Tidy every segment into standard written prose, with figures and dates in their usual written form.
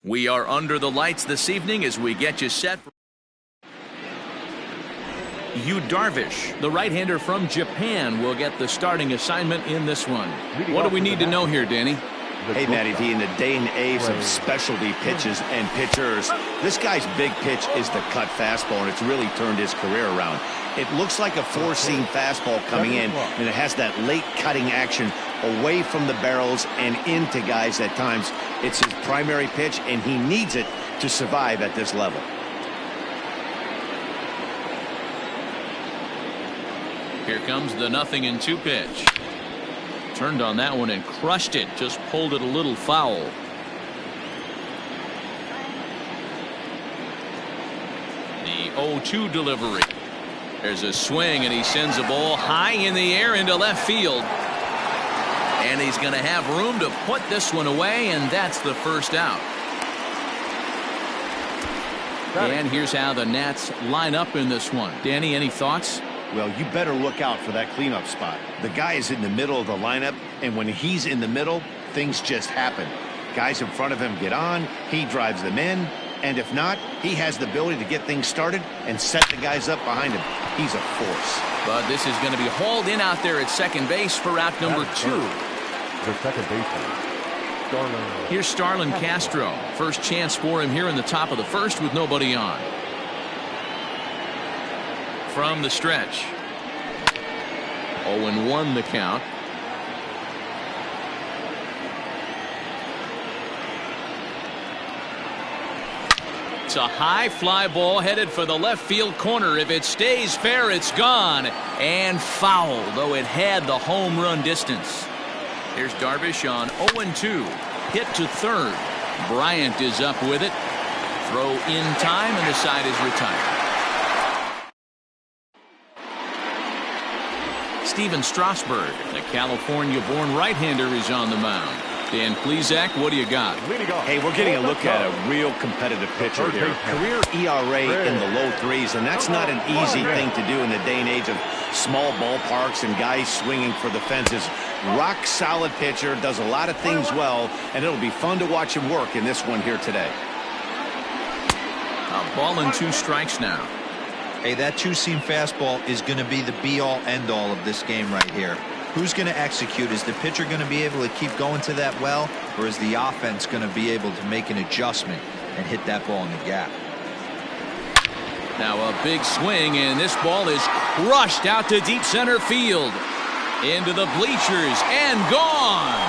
We are under the lights this evening as we get you set for Yu Darvish, the right-hander from Japan, will get the starting assignment in this one. What do we need to know here, Danny? Hey, Matty D, in the day and age of specialty pitches and pitchers, this guy's big pitch is the cut fastball, and it's really turned his career around. It looks like a four-seam fastball coming in, and it has that late cutting action away from the barrels and into guys at times. It's his primary pitch, and he needs it to survive at this level. Here comes the 0-2 pitch. Turned on that one and crushed it. Just pulled it a little foul. The 0-2 delivery. There's a swing, and he sends a ball high in the air into left field. And he's going to have room to put this one away, and that's the first out. And here's how the Nats line up in this one. Danny, any thoughts? Well, you better look out for that cleanup spot. The guy is in the middle of the lineup, and when he's in the middle, things just happen. Guys in front of him get on, he drives them in, and if not, he has the ability to get things started and set the guys up behind him. He's a force. But this is going to be hauled in out there at second base for out number 2. The second baseman, Starlin. Here's Starlin Castro. First chance for him here in the top of the first with nobody on. From the stretch. 0-1 the count. It's a high fly ball headed for the left field corner. If it stays fair, it's gone. And foul, though it had the home run distance. Here's Darvish on 0-2. Hit to third. Bryant is up with it. Throw in time, and the side is retired. Steven Strasburg, the California-born right-hander, is on the mound. Dan Plesac, what do you got? Hey, we're getting a look at a real competitive pitcher here. Career ERA in the low 3s, and that's not an easy thing to do in the day and age of small ballparks and guys swinging for the fences. Rock solid pitcher, does a lot of things well, and it'll be fun to watch him work in this one here today. A ball and 2 strikes now. Hey, that two-seam fastball is going to be the be-all, end-all of this game right here. Who's going to execute? Is the pitcher going to be able to keep going to that well, or is the offense going to be able to make an adjustment and hit that ball in the gap? Now a big swing, and this ball is crushed out to deep center field. Into the bleachers, and gone.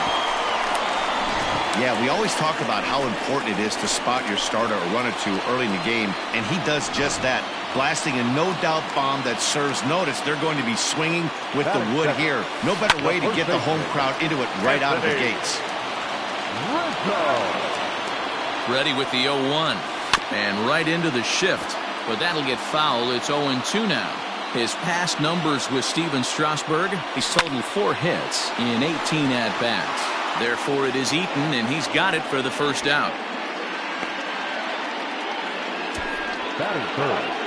Yeah, we always talk about how important it is to spot your starter or run or two early in the game, and he does just that. Blasting a no-doubt bomb that serves notice. They're going to be swinging with the wood here. No better way to get the home crowd into it right out of the gates. Ready with the 0-1. And right into the shift. But that'll get foul. It's 0-2 now. His past numbers with Steven Strasburg, he's totaled 4 hits in 18 at-bats. Therefore, it is Eaton, and he's got it for the first out.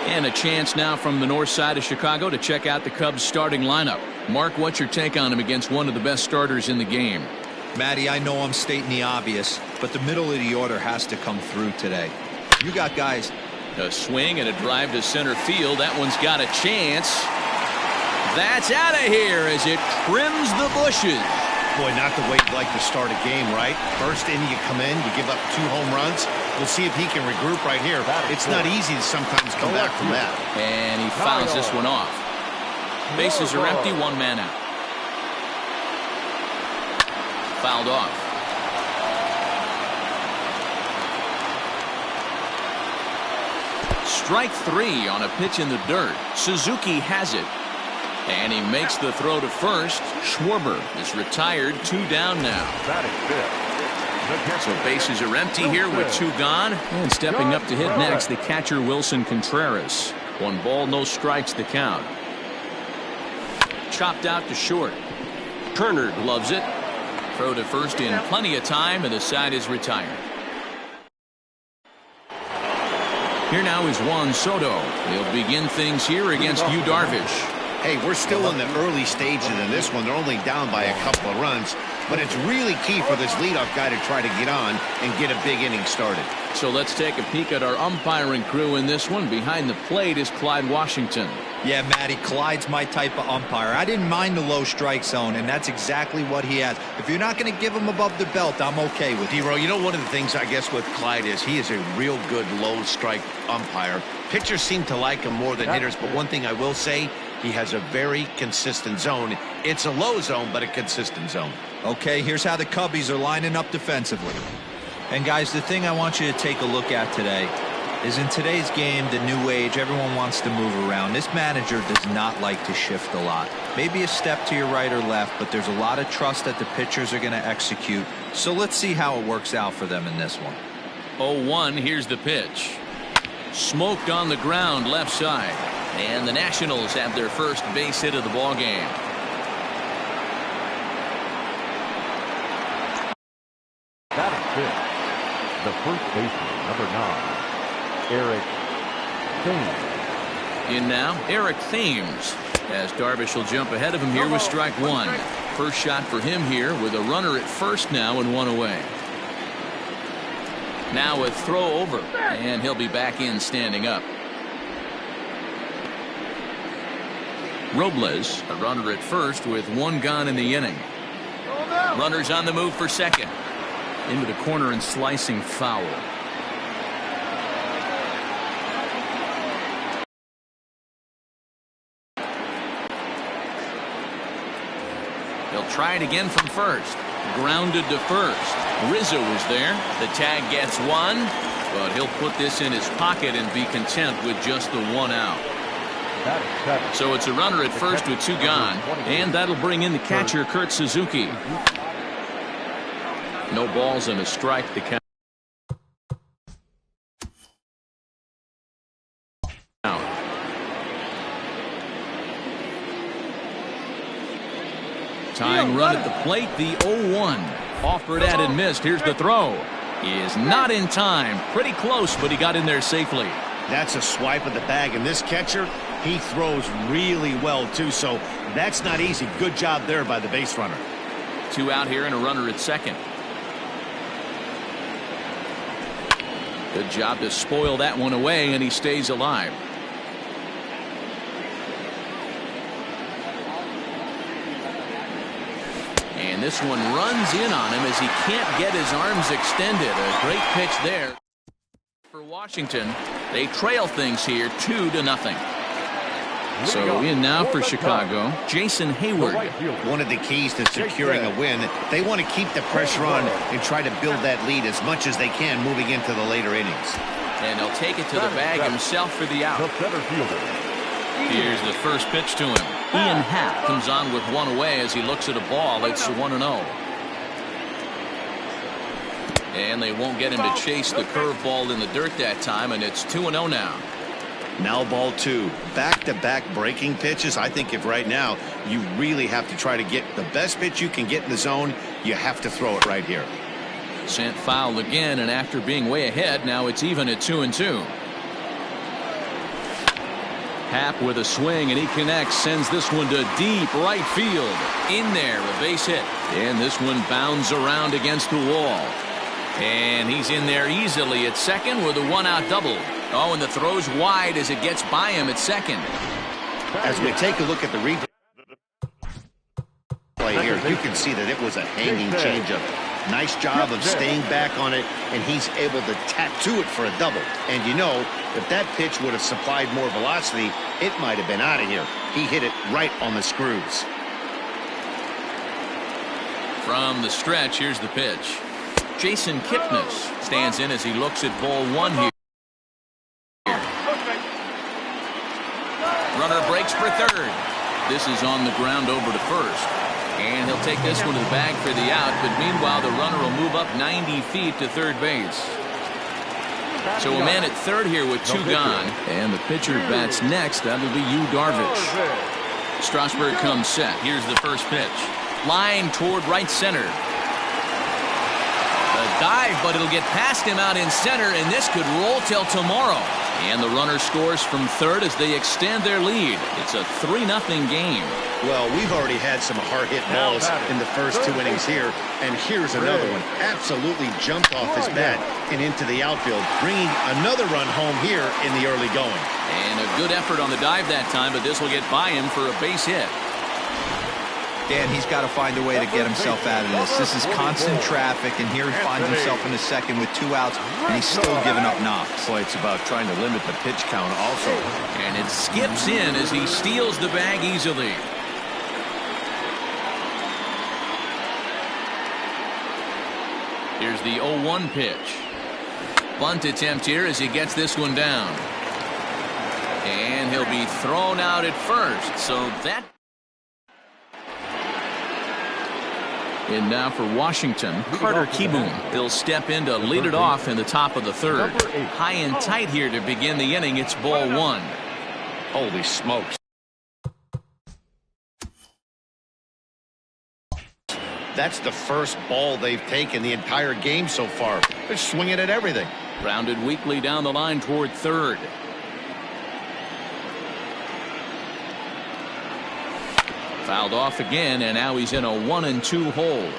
And a chance now from the north side of Chicago to check out the Cubs starting lineup. Mark, what's your take on him against one of the best starters in the game? Matty, I know I'm stating the obvious, but the middle of the order has to come through today. You got guys. A swing and a drive to center field. That one's got a chance. That's out of here as it trims the bushes. Boy, not the way you'd like to start a game, right? First inning, you come in, you give up 2 home runs. We'll see if he can regroup right here. It's not easy to sometimes come back from that. And he fouls this one off. Bases are empty, 1 man out. Fouled off. Strike 3 on a pitch in the dirt. Suzuki has it. And he makes the throw to first. Schwarber is retired. 2 down now. So bases are empty here with 2 gone. And stepping up to hit next, the catcher Wilson Contreras. 1 ball, no strikes the count. Chopped out to short. Turner gloves it. Throw to first in plenty of time, and the side is retired. Here now is Juan Soto. He'll begin things here against Yu Darvish. Hey, we're still in the early stages in this one. They're only down by a couple of runs. but it's really key for this leadoff guy to try to get on and get a big inning started. So let's take a peek at our umpiring crew in this one. Behind the plate is Clyde Washington. Yeah, Matty, Clyde's my type of umpire. I didn't mind the low strike zone, and that's exactly what he has. If you're not going to give him above the belt, I'm okay with it. D-Row, you know, one of the things I guess with Clyde is he is a real good low strike umpire. Pitchers seem to like him more than hitters, but one thing I will say, he has a very consistent zone. It's a low zone, but a consistent zone. Okay, here's how the Cubbies are lining up defensively. And guys, the thing I want you to take a look at today is in today's game, the new age, everyone wants to move around. This manager does not like to shift a lot. Maybe a step to your right or left, but there's a lot of trust that the pitchers are going to execute. So let's see how it works out for them in this one. 0-1, here's the pitch. Smoked on the ground left side. And the Nationals have their first base hit of the ball game. That is it. The first baseman, number 9, Eric Thames. In now, Eric Thames, as Darvish will jump ahead of him here with strike one. First shot for him here with a runner at first now and one away. Now a throw over, and he'll be back in standing up. Robles, a runner at first with one gone in the inning. Runners on the move for second. Into the corner and slicing foul. He'll try it again from first. Grounded to first. Rizzo is there. The tag gets one, but he'll put this in his pocket and be content with just the one out. So it's a runner at first with two gone, and that'll bring in the catcher, Kurt Suzuki. No balls and a strike to count. Tying run at the plate, the 0-1. Offered at and missed. Here's the throw. He is not in time. Pretty close, but he got in there safely. That's a swipe of the bag, and this catcher, he throws really well, too, so that's not easy. Good job there by the base runner. Two out here and a runner at second. Good job to spoil that one away, and he stays alive. And this one runs in on him as he can't get his arms extended. A great pitch there for Washington. They trail things here 2-0. So in now for Chicago, Jason Hayward. One of the keys to securing a win, they want to keep the pressure on and try to build that lead as much as they can moving into the later innings. And he'll take it to the bag himself for the out. Here's the first pitch to him. Ian Happ comes on with one away as he looks at a ball. It's 1-0. And they won't get him to chase the curveball in the dirt that time, and it's 2-0 now. Now ball two. Back-to-back breaking pitches. I think if right now you really have to try to get the best pitch you can get in the zone, you have to throw it right here. Sent foul again, and after being way ahead, now it's even at 2-2. Happ with a swing, and he connects, sends this one to deep right field. In there, a base hit. And this one bounds around against the wall. And he's in there easily at second with a one-out double. Oh, and the throw's wide as it gets by him at second. As we take a look at the replay here, you can see that it was a hanging changeup. Nice job of staying back on it, and he's able to tattoo it for a double. And you know, if that pitch would have supplied more velocity, it might have been out of here. He hit it right on the screws. From the stretch, here's the pitch. Jason Kipnis stands in as he looks at ball one here. Runner breaks for third. This is on the ground over to first. And he'll take this one to the bag for the out, but meanwhile the runner will move up 90 feet to third base. So a man at third here with two gone, and the pitcher bats next. That'll be Yu Darvish. Strasburg comes set. Here's the first pitch. Line toward right center. A dive, but it'll get past him out in center, and this could roll till tomorrow. And the runner scores from third as they extend their lead. It's a 3-0 game. Well, we've already had some hard-hit balls in the first 2 innings here, and here's another one. Absolutely jumped off his bat and into the outfield, bringing another run home here in the early going. And a good effort on the dive that time, but this will get by him for a base hit. Dan, he's got to find a way to get himself out of this. This is constant traffic, and here he finds himself in the second with 2 outs, and he's still giving up knocks. Boy, it's about trying to limit the pitch count also. And it skips in as he steals the bag easily. Here's the 0-1 pitch. Bunt attempt here as he gets this one down. And he'll be thrown out at first, so that... And now for Washington, Carter Kieboom. He'll step in to lead it off in the top of the third. High and tight here to begin the inning. It's ball 1. Holy smokes. That's the first ball they've taken the entire game so far. They're swinging at everything. Grounded weakly down the line toward third. Fouled off again, and now he's in a 1-2 hole.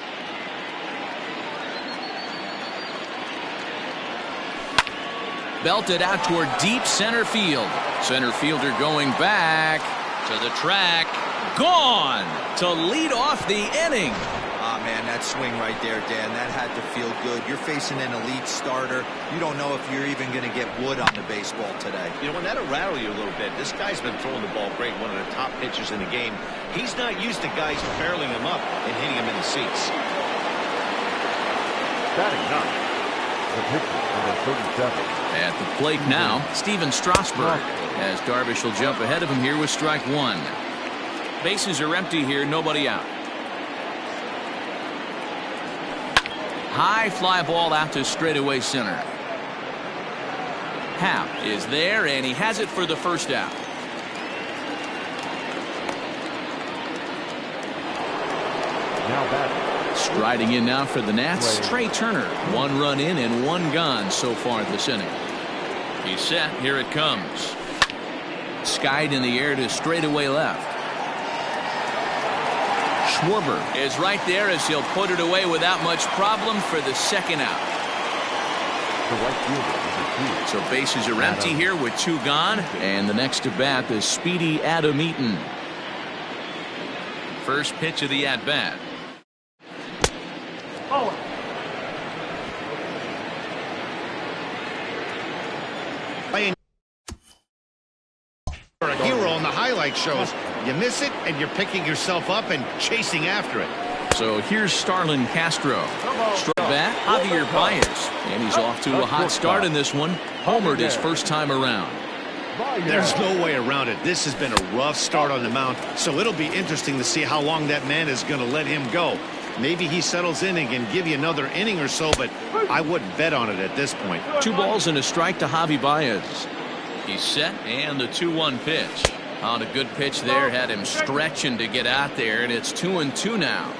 Belted out toward deep center field. Center fielder going back to the track. Gone to lead off the inning. Ah, man, that swing right there, Dan, that had to feel good. You're facing an elite starter. You don't know if you're even going to get wood on the baseball today. You know, and that'll rattle you a little bit. This guy's been throwing the ball great, one of the top pitchers in the game. He's not used to guys barreling him up and hitting him in the seats. Batting ninth, the pitcher, number 37. At the plate now, Steven Strasburg, as Darvish will jump ahead of him here with strike 1. Bases are empty here, nobody out. High fly ball out to straightaway center. Happ is there, and he has it for the first out. Now batting. Striding in now for the Nats, Trey Turner. 1 run in and 1 gone so far this inning. He's set. Here it comes. Skied in the air to straightaway left. Schwarber is right there as he'll put it away without much problem for the second out. The right fielder, number 2. So bases are empty here with 2 gone, and the next to bat is speedy Adam Eaton. First pitch of the at bat. You're a hero on the highlight shows. You miss it, and you're picking yourself up and chasing after it. So here's Starlin Castro. Struck bat, Javier Baez. And he's off to a hot start in this one. Homered his first time around. There's no way around it. This has been a rough start on the mound, so it'll be interesting to see how long that man is going to let him go. Maybe he settles in and can give you another inning or so, but I wouldn't bet on it at this point. 2 balls and a strike to Javi Baez. He's set, and the 2-1 pitch. On a good pitch there, had him stretching to get out there, and it's 2-2 now.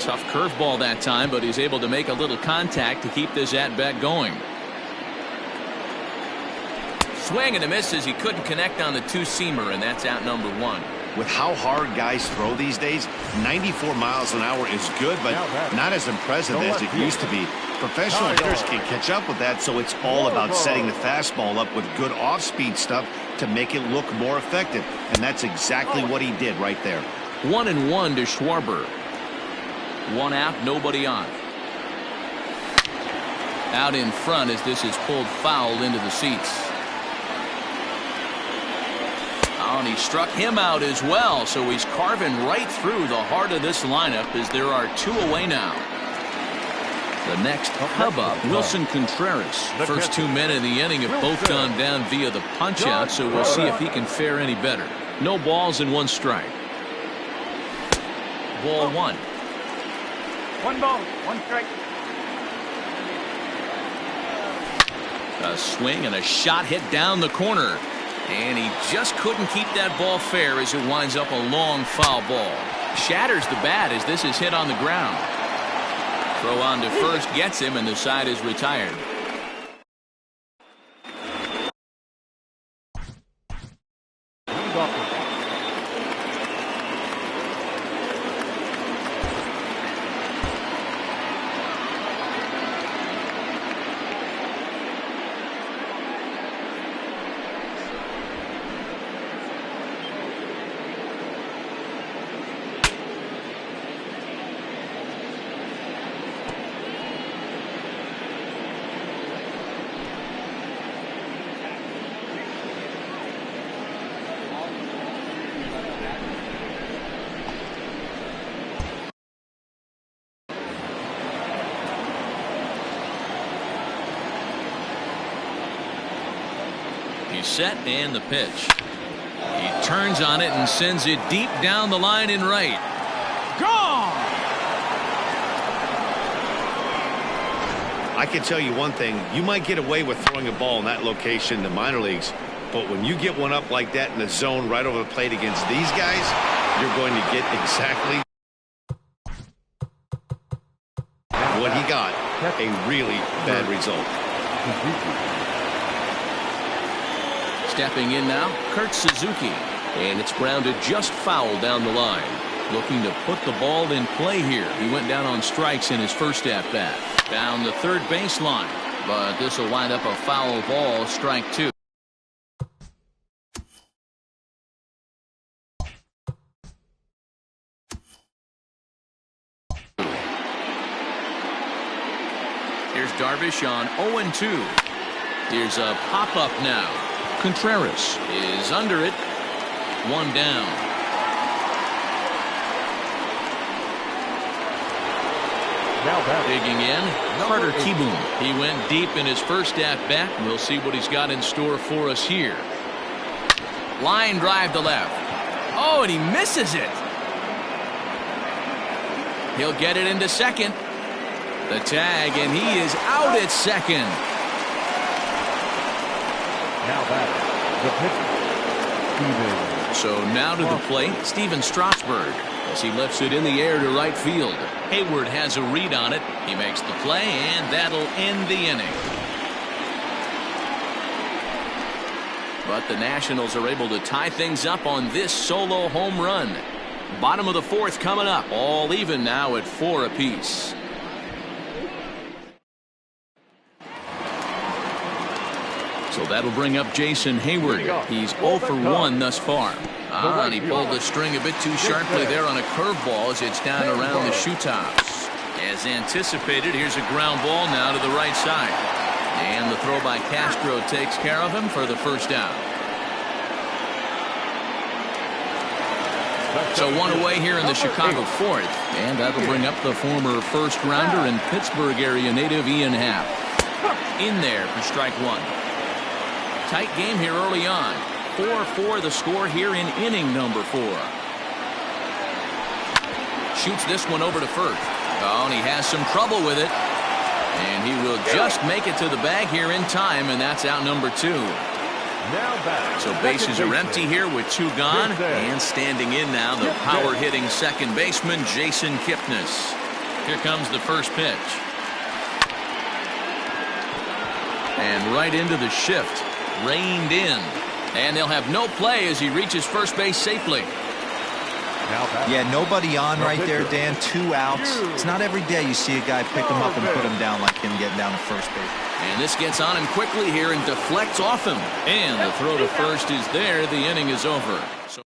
Tough curveball that time, but he's able to make a little contact to keep this at-bat going. Swing and a miss as he couldn't connect on the 2-seamer, and that's out number 1. With how hard guys throw these days, 94 miles an hour is good, but not as impressive as it used to be. Professional hitters can catch up with that, so it's all about setting the fastball up with good off-speed stuff to make it look more effective, and that's exactly what he did right there. 1-1 to Schwarber. 1 out, nobody on. Out in front as this is pulled foul into the seats. And he struck him out as well, so he's carving right through the heart of this lineup as there are 2 away now. The next up, Wilson Contreras. First 2 men in the inning have both gone down via the punch-out, so we'll see if he can fare any better. No balls and 1 strike. Ball 1. 1 ball, 1 strike. A swing and a shot hit down the corner. And he just couldn't keep that ball fair as it winds up a long foul ball. Shatters the bat as this is hit on the ground. Throw on to first gets him, and the side is retired. He's set and the pitch. He turns on it and sends it deep down the line in right. Gone! I can tell you one thing. You might get away with throwing a ball in that location in the minor leagues, but when you get one up like that in the zone right over the plate against these guys, you're going to get exactly what he got. A really bad result. Stepping in now, Kurt Suzuki. And it's grounded just foul down the line. Looking to put the ball in play here. He went down on strikes in his first at-bat. Down the third baseline. But this will wind up a foul ball, strike 2. Here's Darvish on 0-2. Here's a pop-up now. Contreras is under it. 1 down. Now back. Digging in, Carter Kieboom. He went deep in his first at-bat. We'll see what he's got in store for us here. Line drive to left. Oh, and he misses it. He'll get it into second. The tag, and he is out at second. Now back. The pitcher. So now to the plate, Steven Strasburg, as he lifts it in the air to right field. Hayward has a read on it. He makes the play, and that'll end the inning. But the Nationals are able to tie things up on this solo home run. Bottom of the fourth coming up. All even now at 4 apiece. So that'll bring up Jason Hayward. He's 0 for 1 thus far. And he pulled the string a bit too sharply there on a curveball as it's down around the shoe tops. As anticipated, here's a ground ball now to the right side. And the throw by Castro takes care of him for the first out. So 1 away here in the Chicago fourth. And that'll bring up the former first rounder and Pittsburgh area native Ian Happ. In there for strike 1. Tight game here early on. 4-4 the score here in inning number 4. Shoots this one over to first. Oh, and he has some trouble with it. And he will just make it to the bag here in time, and that's out number 2. Now back. So bases are empty here with 2 gone. And standing in now, the power-hitting second baseman, Jason Kipnis. Here comes the first pitch. And right into the shift. Reined in. And they'll have no play as he reaches first base safely. Yeah, nobody on right there, Dan. 2 outs. It's not every day you see a guy pick him up and put him down like him getting down to first base. And this gets on him quickly here and deflects off him. And the throw to first is there. The inning is over. So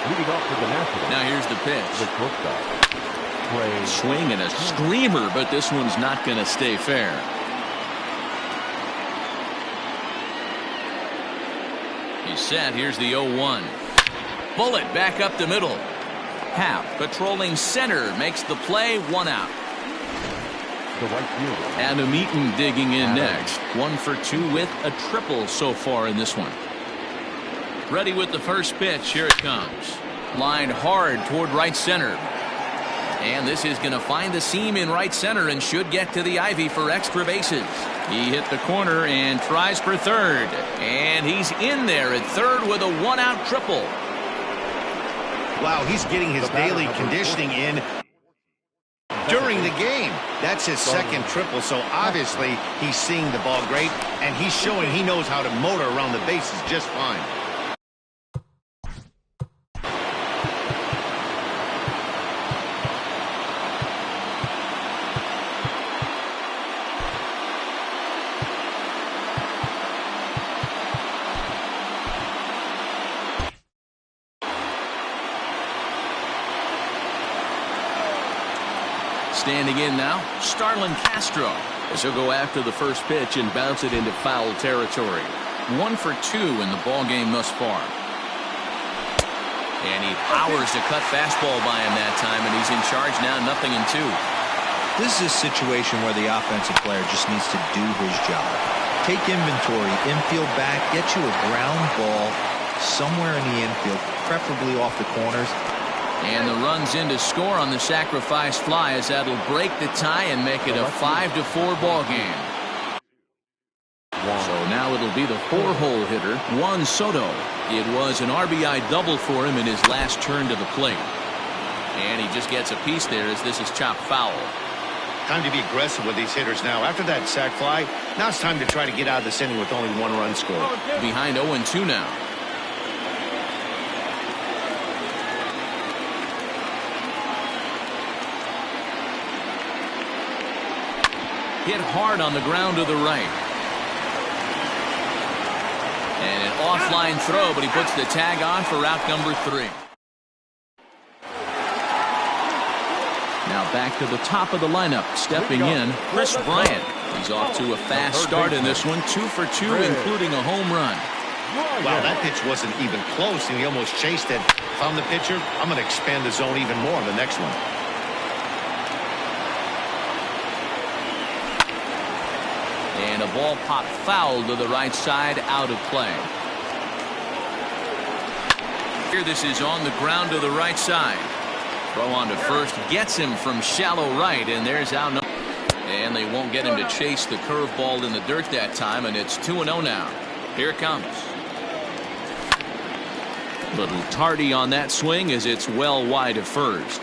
Leading off for the Nationals. now here's the pitch. The shortstop. Swing and a screamer, but this one's not going to stay fair. He's set. Here's the 0-1. Bullet back up the middle. Happ patrolling center makes the play. 1 out. The right fielder. Adam Eaton digging in next. 1 for 2 with a triple so far in this one. Ready with the first pitch. Here it comes. Lined hard toward right center. And this is going to find the seam in right center and should get to the ivy for extra bases. He hit the corner and tries for third. And he's in there at third with a 1-out triple. Wow, he's getting his daily conditioning in during the game. That's his second triple, so obviously he's seeing the ball great, and he's showing he knows how to motor around the bases just fine. Standing in now, Starlin Castro, as he'll go after the first pitch and bounce it into foul territory. 1 for 2 in the ball game thus far. And he powers the cut fastball by him that time, and he's in charge now, 0-2. This is a situation where the offensive player just needs to do his job. Take inventory, infield back, get you a ground ball somewhere in the infield, preferably off the corners. And the runs in to score on the sacrifice fly, as that'll break the tie and make it a 5-4 ball game. So now it'll be the 4-hole hitter, Juan Soto. It was an RBI double for him in his last turn to the plate. And he just gets a piece there as this is chopped foul. Time to be aggressive with these hitters now. After that sac fly, now it's time to try to get out of this inning with only 1 run scored. Behind 0-2 now. Hit hard on the ground to the right. And an offline throw, but he puts the tag on for out number 3. Now back to the top of the lineup. Stepping in, Chris Bryant. He's off to a fast start in this one. 2 for 2, including a home run. Wow, that pitch wasn't even close, and he almost chased it. If I'm the pitcher, I'm going to expand the zone even more on the next one. And a ball popped foul to the right side, out of play. Here this is on the ground to the right side. Throw on to first gets him from shallow right, and there's out number. And they won't get him to chase the curveball in the dirt that time, and it's 2-0 now. Here it comes. Little tardy on that swing as it's well wide of first.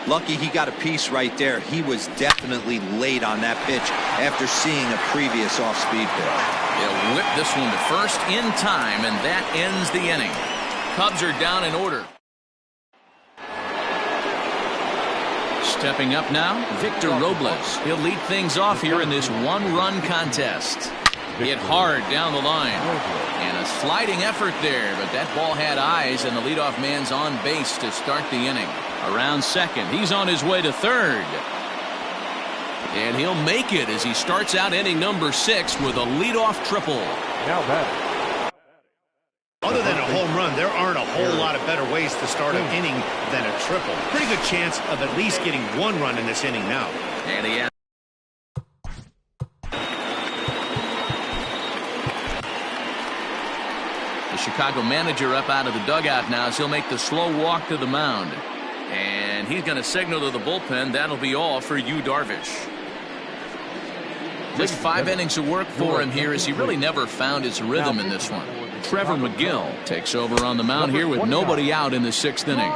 Lucky he got a piece right there. He was definitely late on that pitch after seeing a previous off-speed pitch. They'll whip this one to first in time, and that ends the inning. Cubs are down in order. Stepping up now, Victor Robles. He'll lead things off here in this 1-run contest. Hit hard down the line. And a sliding effort there, but that ball had eyes, and the leadoff man's on base to start the inning. Around second, he's on his way to third. And he'll make it as he starts out inning number 6 with a leadoff triple. Now batting. Other than a home run, there aren't a whole lot of better ways to start an inning than a triple. Pretty good chance of at least getting 1 run in this inning now. And he has the Chicago manager up out of the dugout now as he'll make the slow walk to the mound. And he's going to signal to the bullpen. That'll be all for Yu Darvish. Just 5 innings of work for him here as he really never found his rhythm in this one. Trevor McGill takes over on the mound here with nobody out in the 6th inning.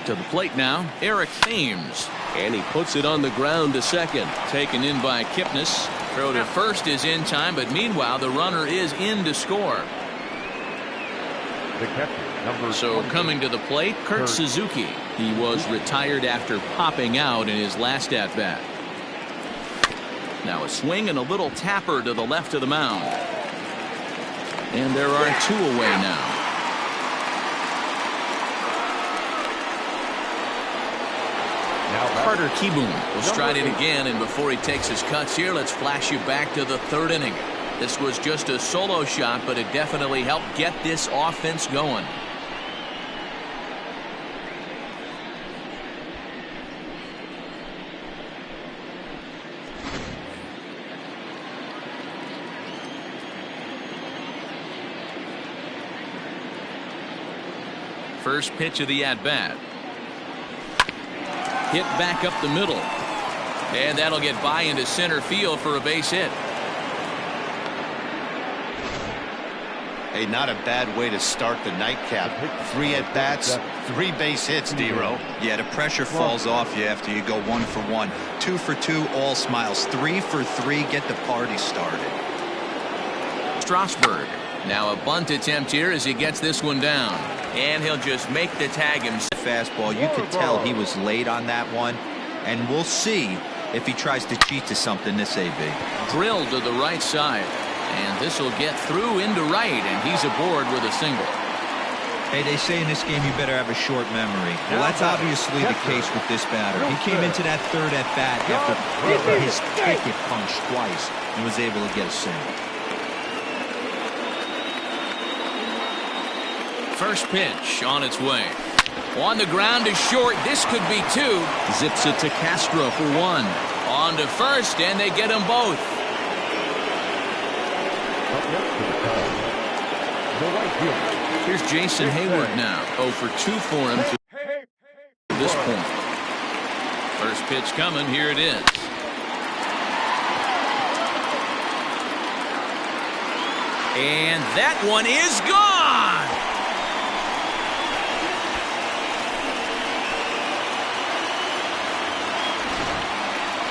To the plate now, Eric Thames. And he puts it on the ground to second. Taken in by Kipnis. Throw to first is in time, but meanwhile the runner is in to score. The catcher, number So 22. coming to the plate, Kurt Suzuki. He was retired after popping out in his last at-bat. Now a swing and a little tapper to the left of the mound. And there are 2 away now. Carter Kieboom will stride in again, and before he takes his cuts here, let's flash you back to the 3rd inning. This was just a solo shot, but it definitely helped get this offense going. First pitch of the at-bat. Hit back up the middle. And that'll get by into center field for a base hit. Hey, not a bad way to start the nightcap. 3 at-bats, 3 base hits, D-Row. Yeah, the pressure falls off you after you go 1 for 1. 2 for 2, all smiles. 3 for 3, get the party started. Strasburg. Now a bunt attempt here as he gets this one down. And he'll just make the tag himself. Fastball, you could tell he was late on that one. And we'll see if he tries to cheat to something this AB. Drilled to the right side. And this will get through into right, and he's aboard with a single. Hey, they say in this game you better have a short memory. Well, that's obviously the case with this batter. He came into that third at bat after getting his ticket punched twice and was able to get a single. First pitch on its way. On the ground to short. This could be 2. Zips it to Castro for 1. On to first, and they get them both. Here's Jason Hayward now. 0 for 2 for him to this point. First pitch coming. Here it is. And that one is gone.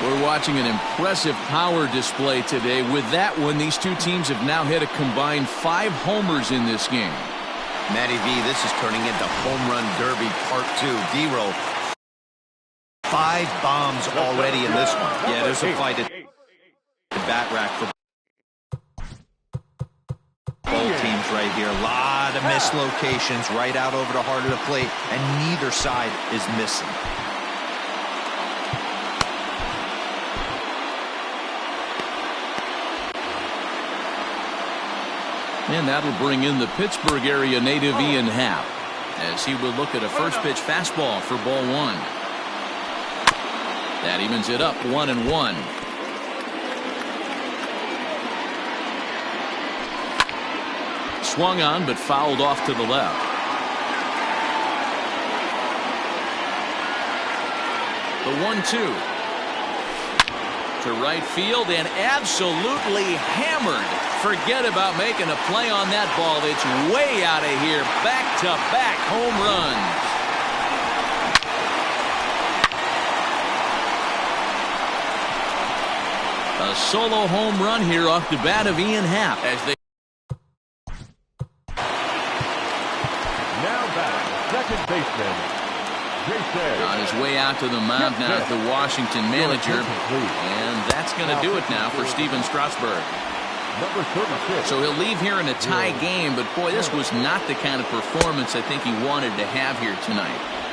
We're watching an impressive power display today. With that one, these two teams have now hit a combined 5 homers in this game. Matty V, this is turning into Home Run Derby Part 2. D-Row, 5 bombs already in this one. Yeah, there's a fight at the bat rack for both teams right here. A lot of missed locations right out over the heart of the plate, and neither side is missing. And that'll bring in the Pittsburgh area native Ian Happ as he will look at a first pitch fastball for ball 1. That evens it up 1-1. Swung on but fouled off to the left. The 1-2 to right field and absolutely hammered. Forget about making a play on that ball. It's way out of here. Back-to-back home runs. A solo home run here off the bat of Ian Happ as they Now batting, second baseman, Jason. on his way out to the mound now, the Washington manager, and that's going to do it now for Steven Strasburg. Number 36. So he'll leave here in a tie game, but boy, this was not the kind of performance I think he wanted to have here tonight.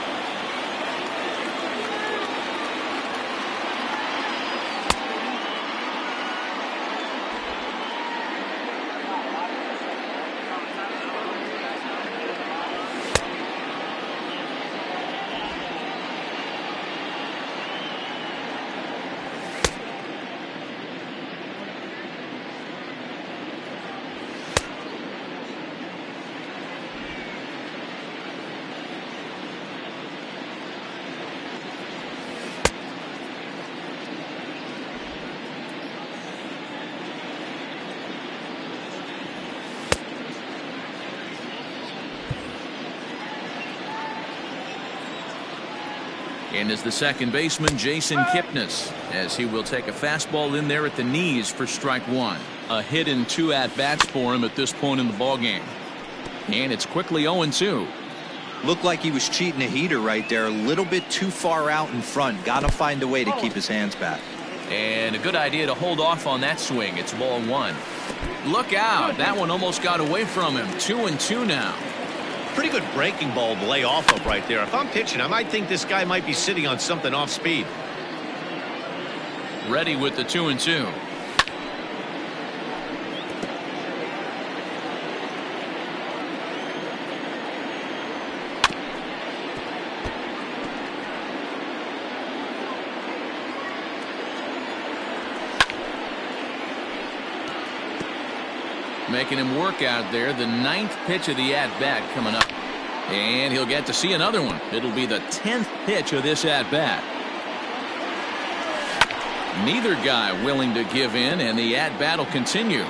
And as the second baseman, Jason Kipnis, as he will take a fastball in there at the knees for strike 1. A hit in 2 at-bats for him at this point in the ballgame. And it's quickly 0-2. Looked like he was cheating a heater right there. A little bit too far out in front. Got to find a way to keep his hands back. And a good idea to hold off on that swing. It's ball 1. Look out. That one almost got away from him. 2-2 now. Pretty good breaking ball to lay off of right there. If I'm pitching, I might think this guy might be sitting on something off speed. Ready with the 2-2. Making him work out there. The 9th pitch of the at-bat coming up. And he'll get to see another one. It'll be the 10th pitch of this at-bat. Neither guy willing to give in, and the at-bat will continue.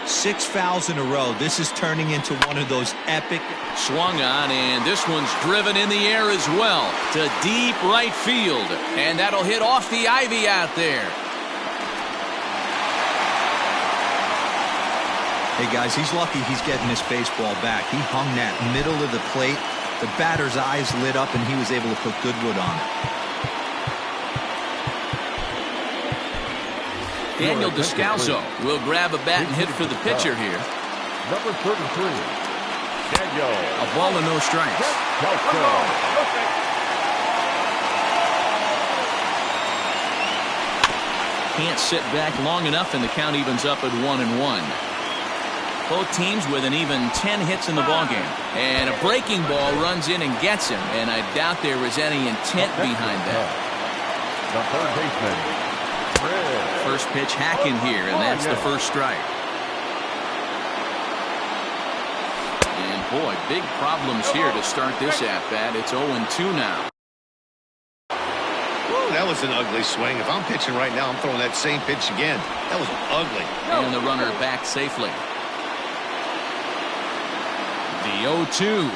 6 fouls in a row. This is turning into one of those epic. Swung on, and this one's driven in the air as well to deep right field. And that'll hit off the ivy out there. Hey, guys, he's lucky he's getting this baseball back. He hung that middle of the plate. The batter's eyes lit up, and he was able to put Goodwood on it. Daniel Descalso will grab a bat and hit for the pitcher here. Number 33, Daniel. A ball and no strikes. Can't sit back long enough, and the count evens up at 1-1. Both teams with an even 10 hits in the ballgame. And a breaking ball runs in and gets him, and I doubt there was any intent behind that. The third baseman, Fred. First pitch hacking here, and that's the first strike. And boy, big problems here to start this at-bat. It's 0-2 now. Whoa, that was an ugly swing. If I'm pitching right now, I'm throwing that same pitch again. That was ugly. And the runner back safely. The 0-2.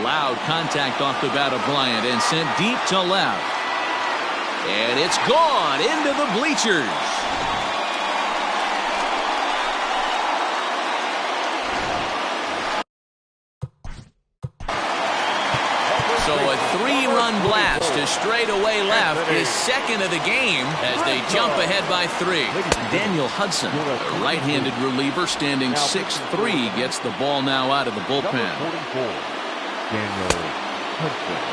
Loud contact off the bat of Bryant and sent deep to left. And it's gone into the bleachers. So a 3-run blast to straightaway left is second of the game as they jump ahead by 3. Daniel Hudson, a right-handed reliever standing 6'3", gets the ball now out of the bullpen. Number 44, Daniel Hudson.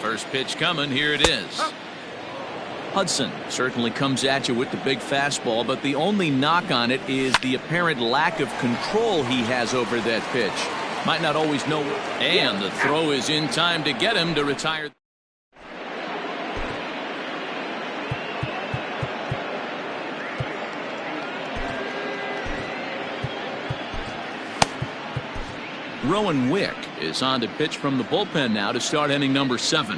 First pitch coming. Here it is. Hudson certainly comes at you with the big fastball, but the only knock on it is the apparent lack of control he has over that pitch. Might not always know. And the throw is in time to get him to retire. Rowan Wick is on to pitch from the bullpen now to start inning number 7.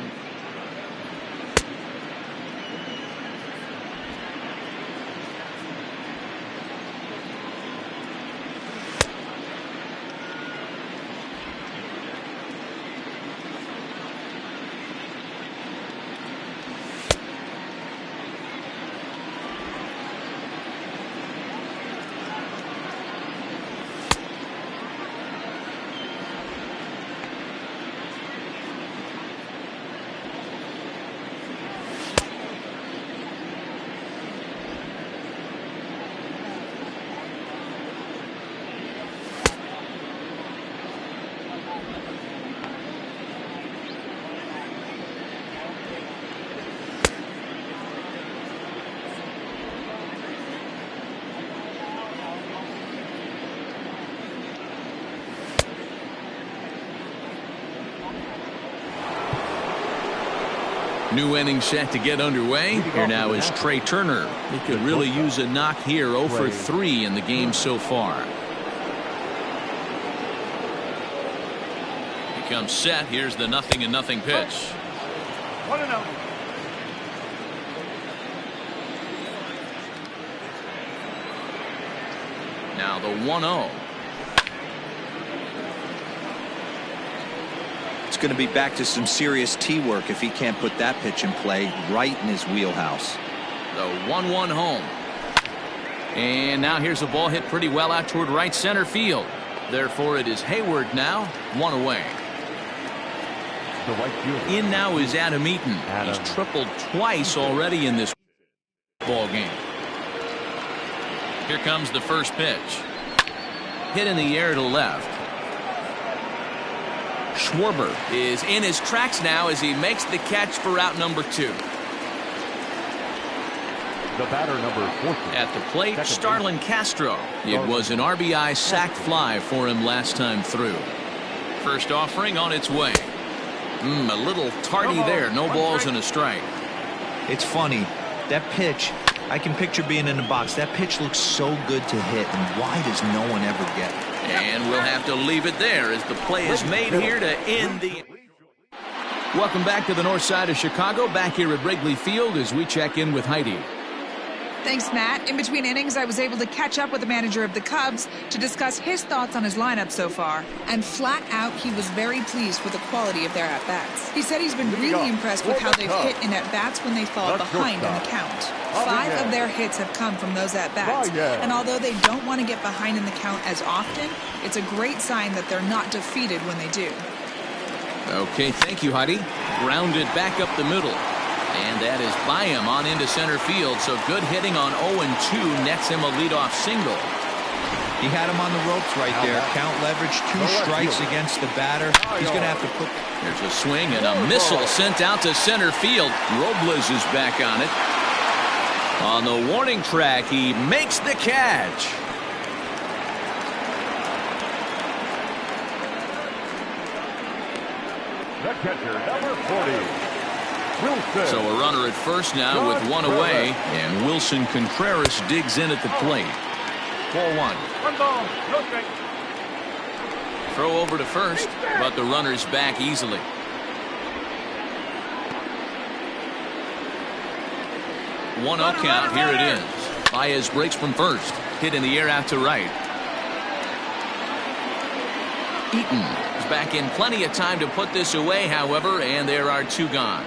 New inning set to get underway. Here now is Trey Turner. He could really use a knock here. 0 for 3 in the game so far. He comes set. Here's the 0-0 pitch. 1-0. Now the 1-0. It's going to be back to some serious tee work if he can't put that pitch in play right in his wheelhouse. The 1-1 home. And now here's a ball hit pretty well out toward right center field. Therefore it is Hayward now, 1 away. The right fielder. In now is Adam Eaton. He's tripled twice already in this ball game. Here comes the first pitch. Hit in the air to left. Schwarber is in his tracks now as he makes the catch for out number 2. The batter, number 14. At the plate, Starlin Castro. It was an RBI sac fly for him last time through. First offering on its way. A little tardy there. No balls and a strike. It's funny. That pitch, I can picture being in the box. That pitch looks so good to hit, and why does no one ever get it? And we'll have to leave it there as the play is made here to end the... Welcome back to the north side of Chicago. Back here at Wrigley Field as we check in with Heidi. Thanks, Matt. In between innings, I was able to catch up with the manager of the Cubs to discuss his thoughts on his lineup so far. And flat out, he was very pleased with the quality of their at-bats. He said he's been really impressed with how they've hit in at-bats when they fall behind in the count. 5 of their hits have come from those at-bats. And although they don't want to get behind in the count as often, it's a great sign that they're not defeated when they do. Okay, thank you, Heidi. Grounded back up the middle. And that is by him on into center field. So good hitting on 0-2 nets him a leadoff single. He had him on the ropes right there. Count leverage, 2 strikes against the batter. He's going to have to put... There's a swing and a missile sent out to center field. Robles is back on it. On the warning track, he makes the catch. The catcher, number 40. Wilson. So a runner at first now with 1 away, and Wilson Contreras digs in at the plate. 4-1. 1 ball, no strike. Throw over to first, but the runner's back easily. One up count, here it is. Baez breaks from first. Hit in the air out to right. Eaton is back in plenty of time to put this away, however, and there are 2 gone.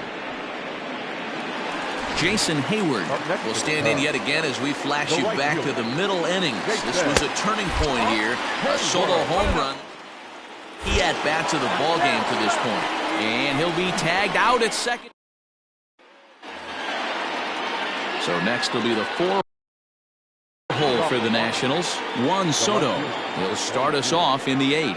Jason Hayward will stand in yet again as we flash you back to the middle innings. This was a turning point here. A solo home run. He at bats of the ball game to this point. And he'll be tagged out at second. So next will be the 4 hole for the Nationals. Juan Soto will start us off in the 8th.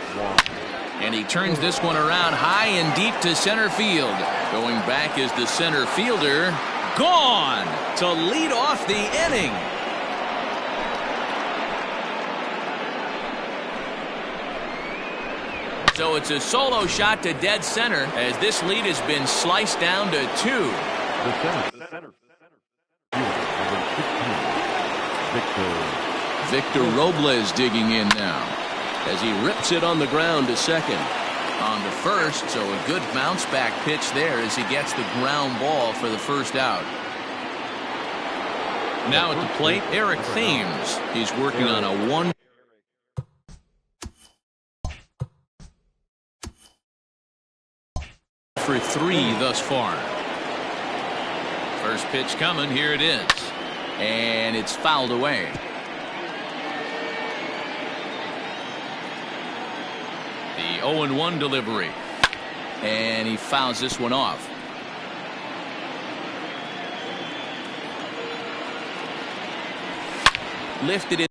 And he turns this one around high and deep to center field. Going back is the center fielder. Gone to lead off the inning. So it's a solo shot to dead center as this lead has been sliced down to 2. The center. Victor Robles digging in now as he rips it on the ground to second. On to first, so a good bounce back pitch there as he gets the ground ball for the first out. Now at the plate, Eric Thames. He's working on a 1 for 3 thus far. First pitch coming, here it is. And it's fouled away. The 0-1 delivery. And he fouls this one off. Lifted it.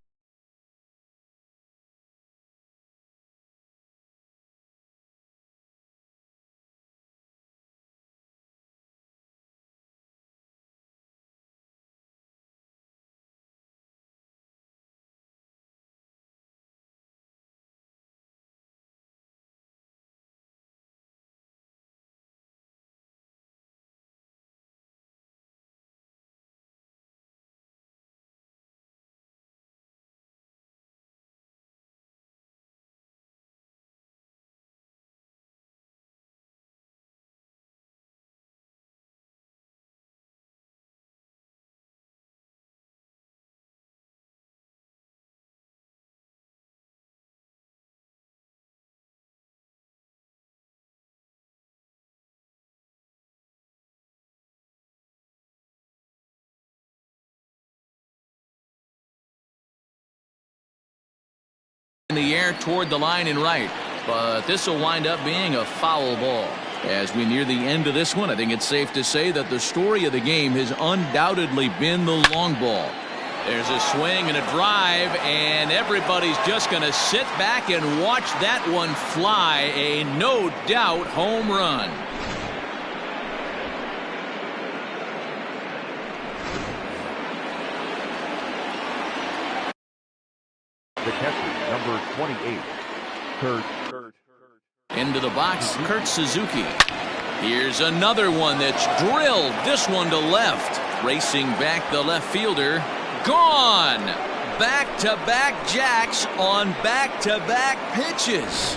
In the air toward the line and right, but this will wind up being a foul ball. As we near the end of this one, I think it's safe to say that the story of the game has undoubtedly been the long ball. There's a swing and a drive, and everybody's just going to sit back and watch that one fly. A no doubt home run. The catcher, number 28, Kurt. Into the box, Kurt Suzuki. Here's another one that's drilled. This one to left. Racing back the left fielder. Gone. Back-to-back jacks on back-to-back pitches.